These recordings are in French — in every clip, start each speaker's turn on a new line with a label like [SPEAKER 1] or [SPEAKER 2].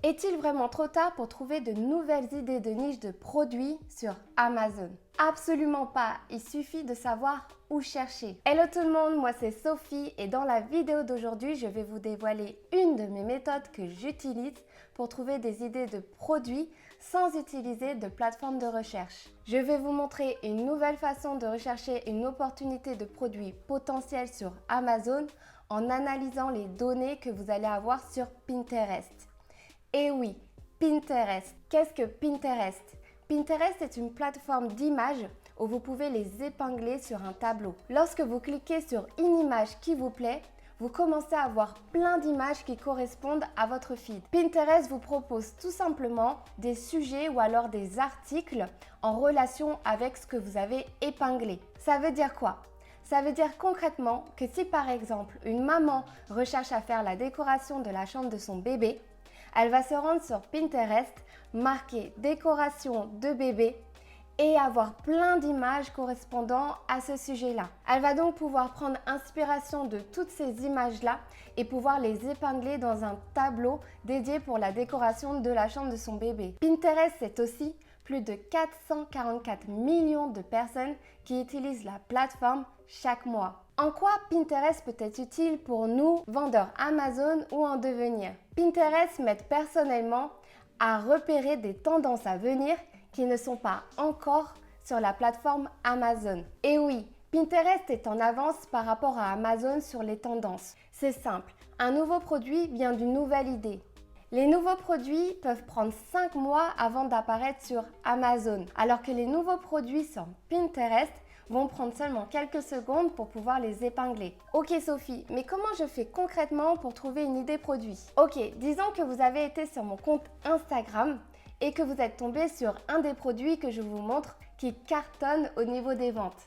[SPEAKER 1] Est-il vraiment trop tard pour trouver de nouvelles idées de niche de produits sur Amazon? Absolument pas, il suffit de savoir où chercher. Hello tout le monde, moi c'est Sophie et dans la vidéo d'aujourd'hui, je vais vous dévoiler une de mes méthodes que j'utilise pour trouver des idées de produits sans utiliser de plateforme de recherche. Je vais vous montrer une nouvelle façon de rechercher une opportunité de produit potentiel sur Amazon en analysant les données que vous allez avoir sur Pinterest. Et oui, Pinterest. Qu'est-ce que Pinterest? Pinterest est une plateforme d'images où vous pouvez les épingler sur un tableau. Lorsque vous cliquez sur une image qui vous plaît, vous commencez à avoir plein d'images qui correspondent à votre feed. Pinterest vous propose tout simplement des sujets ou alors des articles en relation avec ce que vous avez épinglé. Ça veut dire quoi? Ça veut dire concrètement que si par exemple une maman recherche à faire la décoration de la chambre de son bébé, elle va se rendre sur Pinterest, marquer décoration de bébé et avoir plein d'images correspondant à ce sujet-là. Elle va donc pouvoir prendre inspiration de toutes ces images-là et pouvoir les épingler dans un tableau dédié pour la décoration de la chambre de son bébé. Pinterest, c'est aussi plus de 444 millions de personnes qui utilisent la plateforme chaque mois. En quoi Pinterest peut être utile pour nous, vendeurs Amazon ou en devenir? Pinterest m'aide personnellement à repérer des tendances à venir qui ne sont pas encore sur la plateforme Amazon. Et oui, Pinterest est en avance par rapport à Amazon sur les tendances. C'est simple, un nouveau produit vient d'une nouvelle idée. Les nouveaux produits peuvent prendre 5 mois avant d'apparaître sur Amazon, alors que les nouveaux produits sur Pinterest vont prendre seulement quelques secondes pour pouvoir les épingler. Ok Sophie, mais comment je fais concrètement pour trouver une idée produit? Ok, disons que vous avez été sur mon compte Instagram et que vous êtes tombé sur un des produits que je vous montre qui cartonne au niveau des ventes.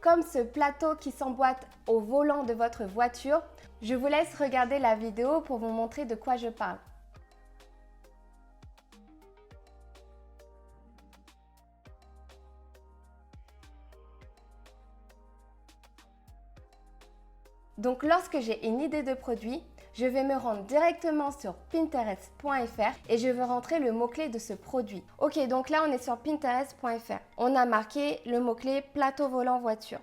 [SPEAKER 1] Comme ce plateau qui s'emboîte au volant de votre voiture, je vous laisse regarder la vidéo pour vous montrer de quoi je parle. Donc lorsque j'ai une idée de produit, je vais me rendre directement sur pinterest.fr et je vais rentrer le mot-clé de ce produit. Ok, donc là on est sur pinterest.fr. On a marqué le mot-clé plateau volant voiture.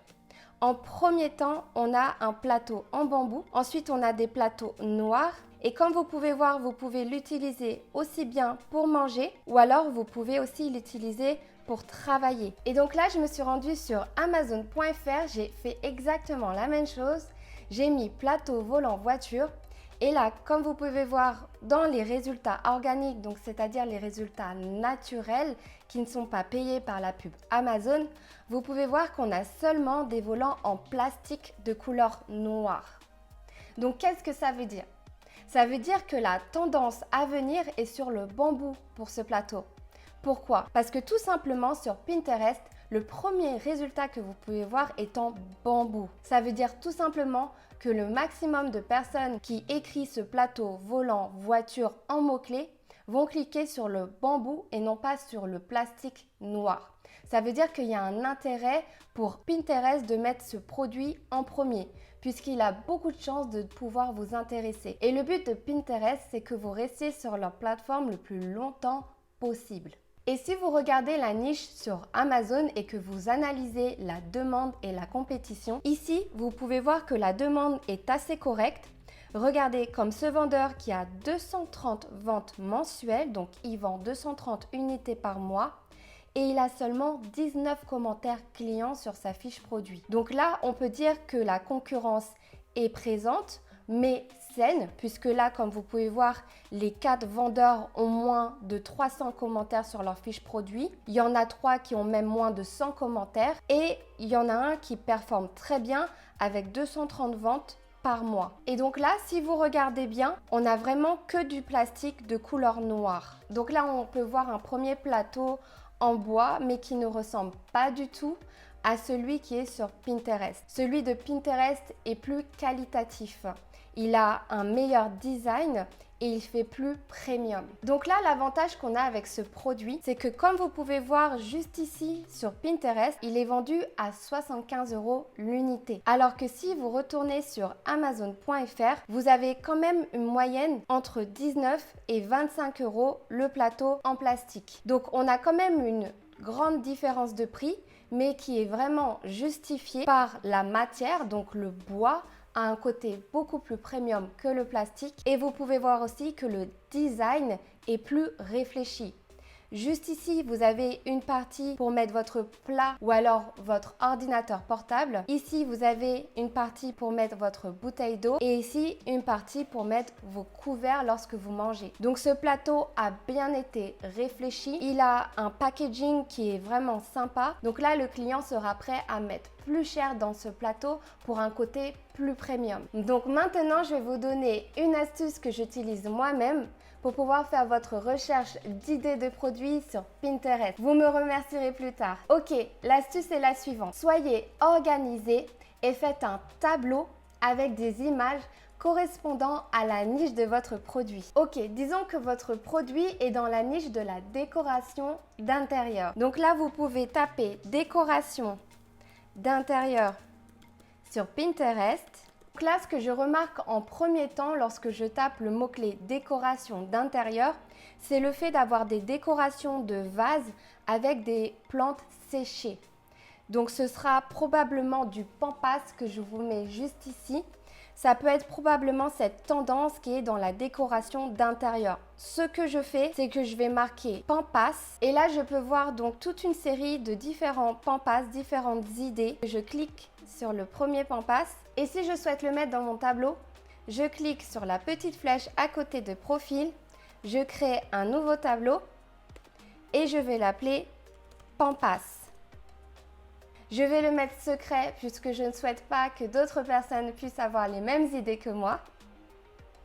[SPEAKER 1] En premier temps, on a un plateau en bambou. Ensuite, on a des plateaux noirs. Et comme vous pouvez voir, vous pouvez l'utiliser aussi bien pour manger ou alors vous pouvez aussi l'utiliser pour travailler. Et donc là, je me suis rendue sur amazon.fr. J'ai fait exactement la même chose. J'ai mis plateau volant voiture. Et là, comme vous pouvez voir dans les résultats organiques, donc c'est-à-dire les résultats naturels qui ne sont pas payés par la pub Amazon, vous pouvez voir qu'on a seulement des volants en plastique de couleur noire. Donc qu'est-ce que ça veut dire? Ça veut dire que la tendance à venir est sur le bambou pour ce plateau. Pourquoi? Parce que tout simplement sur Pinterest, le premier résultat que vous pouvez voir est en bambou. Ça veut dire tout simplement que le maximum de personnes qui écrivent ce plateau volant voiture en mots-clés vont cliquer sur le bambou et non pas sur le plastique noir. Ça veut dire qu'il y a un intérêt pour Pinterest de mettre ce produit en premier puisqu'il a beaucoup de chances de pouvoir vous intéresser. Et le but de Pinterest, c'est que vous restiez sur leur plateforme le plus longtemps possible. Et si vous regardez la niche sur Amazon et que vous analysez la demande et la compétition, ici, vous pouvez voir que la demande est assez correcte. Regardez comme ce vendeur qui a 230 ventes mensuelles, donc il vend 230 unités par mois et il a seulement 19 commentaires clients sur sa fiche produit. Donc là, on peut dire que la concurrence est présente, mais saine, puisque là, comme vous pouvez voir, les 4 vendeurs ont moins de 300 commentaires sur leur fiche produit. Il y en a 3 qui ont même moins de 100 commentaires et il y en a un qui performe très bien avec 230 ventes par mois. Et donc là, si vous regardez bien, on n'a vraiment que du plastique de couleur noire. Donc là, on peut voir un premier plateau en bois, mais qui ne ressemble pas du tout à celui qui est sur Pinterest. Celui de Pinterest est plus qualitatif. Il a un meilleur design et il fait plus premium. Donc là, l'avantage qu'on a avec ce produit, c'est que comme vous pouvez voir juste ici sur Pinterest, il est vendu à 75 € l'unité. Alors que si vous retournez sur Amazon.fr, vous avez quand même une moyenne entre 19 et 25 € le plateau en plastique. Donc on a quand même une grande différence de prix, mais qui est vraiment justifiée par la matière, donc le bois a un côté beaucoup plus premium que le plastique. Et vous pouvez voir aussi que le design est plus réfléchi. Juste ici, vous avez une partie pour mettre votre plat ou alors votre ordinateur portable. Ici, vous avez une partie pour mettre votre bouteille d'eau et ici, une partie pour mettre vos couverts lorsque vous mangez. Donc, ce plateau a bien été réfléchi. Il a un packaging qui est vraiment sympa. Donc là, le client sera prêt à mettre plus cher dans ce plateau pour un côté plus premium. Donc maintenant, je vais vous donner une astuce que j'utilise moi-même pour pouvoir faire votre recherche d'idées de produits sur Pinterest. Vous me remercierez plus tard. Ok, l'astuce est la suivante. Soyez organisé et faites un tableau avec des images correspondant à la niche de votre produit. Ok, disons que votre produit est dans la niche de la décoration d'intérieur. Donc là, vous pouvez taper décoration d'intérieur sur Pinterest. Donc là, ce que je remarque en premier temps lorsque je tape le mot-clé décoration d'intérieur, c'est le fait d'avoir des décorations de vases avec des plantes séchées. Donc ce sera probablement du pampas que je vous mets juste ici. Ça peut être probablement cette tendance qui est dans la décoration d'intérieur. Ce que je fais, c'est que je vais marquer pampas et là je peux voir donc toute une série de différents pampas, différentes idées. Je clique sur le premier pampas et si je souhaite le mettre dans mon tableau, je clique sur la petite flèche à côté de profil, je crée un nouveau tableau et je vais l'appeler pampas. Je vais le mettre secret puisque je ne souhaite pas que d'autres personnes puissent avoir les mêmes idées que moi.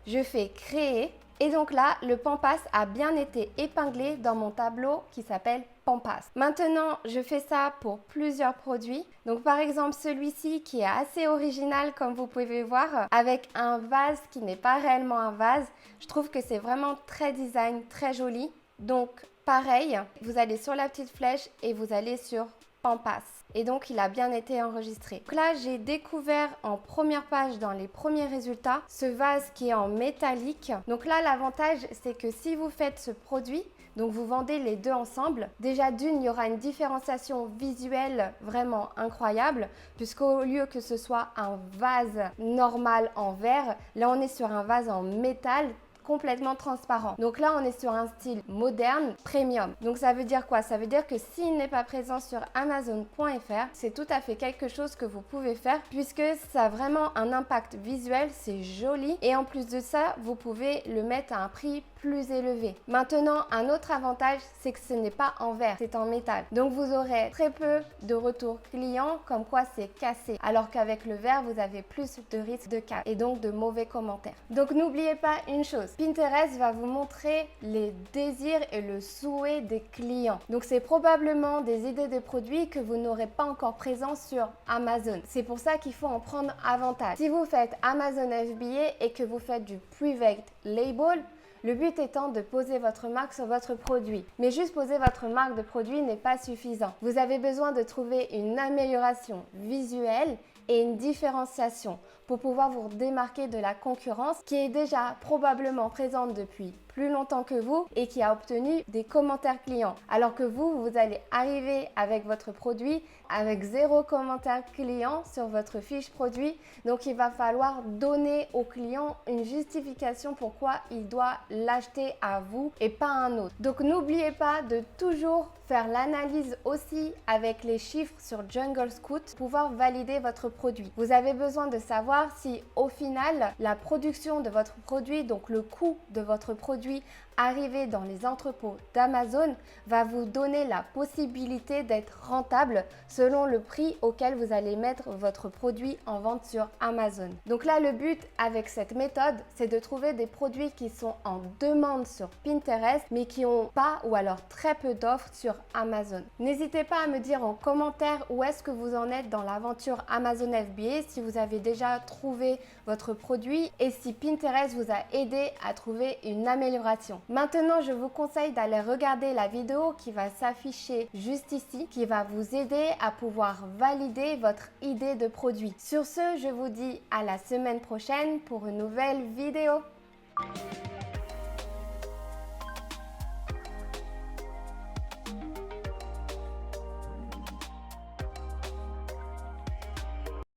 [SPEAKER 1] Je fais créer et donc là, le pampas a bien été épinglé dans mon tableau qui s'appelle pampas. Maintenant, je fais ça pour plusieurs produits. Donc par exemple, celui-ci qui est assez original comme vous pouvez voir avec un vase qui n'est pas réellement un vase. Je trouve que c'est vraiment très design, très joli. Donc pareil, vous allez sur la petite flèche et vous allez sur pampas. Et donc, il a bien été enregistré. Donc là, j'ai découvert en première page dans les premiers résultats ce vase qui est en métallique. Donc là, l'avantage, c'est que si vous faites ce produit, donc vous vendez les deux ensemble, déjà d'une, il y aura une différenciation visuelle vraiment incroyable puisqu'au lieu que ce soit un vase normal en verre, là on est sur un vase en métal complètement transparent. Donc là, on est sur un style moderne, premium. Donc ça veut dire quoi? Ça veut dire que s'il n'est pas présent sur Amazon.fr, c'est tout à fait quelque chose que vous pouvez faire puisque ça a vraiment un impact visuel, c'est joli et en plus de ça, vous pouvez le mettre à un prix plus élevé. Maintenant, un autre avantage, c'est que ce n'est pas en verre, c'est en métal. Donc vous aurez très peu de retours clients comme quoi c'est cassé. Alors qu'avec le verre, vous avez plus de risques de casse et donc de mauvais commentaires. Donc n'oubliez pas une chose, Pinterest va vous montrer les désirs et le souhait des clients. Donc c'est probablement des idées de produits que vous n'aurez pas encore présents sur Amazon. C'est pour ça qu'il faut en prendre avantage. Si vous faites Amazon FBA et que vous faites du Private Label, le but étant de poser votre marque sur votre produit. Mais juste poser votre marque de produit n'est pas suffisant. Vous avez besoin de trouver une amélioration visuelle et une différenciation pour pouvoir vous démarquer de la concurrence qui est déjà probablement présente depuis plus longtemps que vous et qui a obtenu des commentaires clients. Alors que vous allez arriver avec votre produit avec 0 commentaire client sur votre fiche produit. Donc, il va falloir donner au client une justification pourquoi il doit l'acheter à vous et pas à un autre. Donc, n'oubliez pas de toujours faire l'analyse aussi avec les chiffres sur Jungle Scout pour pouvoir valider votre produit. Vous avez besoin de savoir si au final, la production de votre produit, donc le coût de votre produit arriver dans les entrepôts d'Amazon va vous donner la possibilité d'être rentable selon le prix auquel vous allez mettre votre produit en vente sur Amazon. Donc là, le but avec cette méthode, c'est de trouver des produits qui sont en demande sur Pinterest mais qui n'ont pas ou alors très peu d'offres sur Amazon. N'hésitez pas à me dire en commentaire où est-ce que vous en êtes dans l'aventure Amazon FBA, si vous avez déjà trouvé votre produit et si Pinterest vous a aidé à trouver une amélioration. Maintenant, je vous conseille d'aller regarder la vidéo qui va s'afficher juste ici, qui va vous aider à pouvoir valider votre idée de produit. Sur ce, je vous dis à la semaine prochaine pour une nouvelle vidéo.